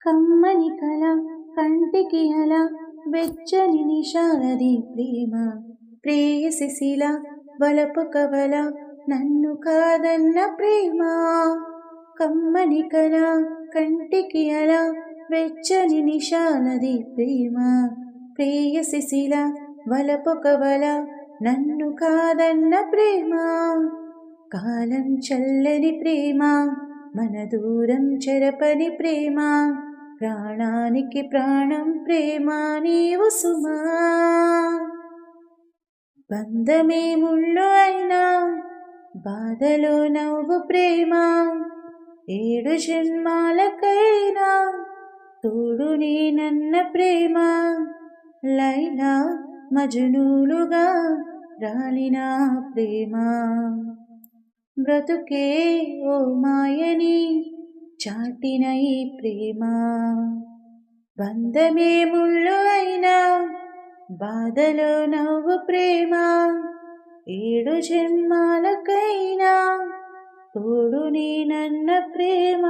కమ్మని కల కంటికి అల వెచ్చని నిషాలది ప్రేమ ప్రేయసిశిల వలపు కవల నన్ను కాదన్న ప్రేమ కమ్మని కల కంటికి అల వెచ్చని నిషాలది ప్రేమ ప్రేయసిశిల వలపు కవల నన్ను కాదన్న ప్రేమ కాలం చల్లని ప్రేమ మన దూరం చెరపని ప్రేమ ప్రాణానికి ప్రాణం ప్రేమ నీవు సుమా బంధమే ముళ్ళు అయినా బాధలో నవ్వు ప్రేమ 7 జన్మాలకైనా తోడు నేనన్న ప్రేమ లైలా మజ్నూలుగా రాలిన ప్రేమ బ్రతుకే ఓ మాయని చాటిన ఈ ప్రేమ బంధమే ముళ్ళు అయినా బాధలో నవ్వు ప్రేమ 7 జన్మాలకైనా తోడు నేనన్న ప్రేమ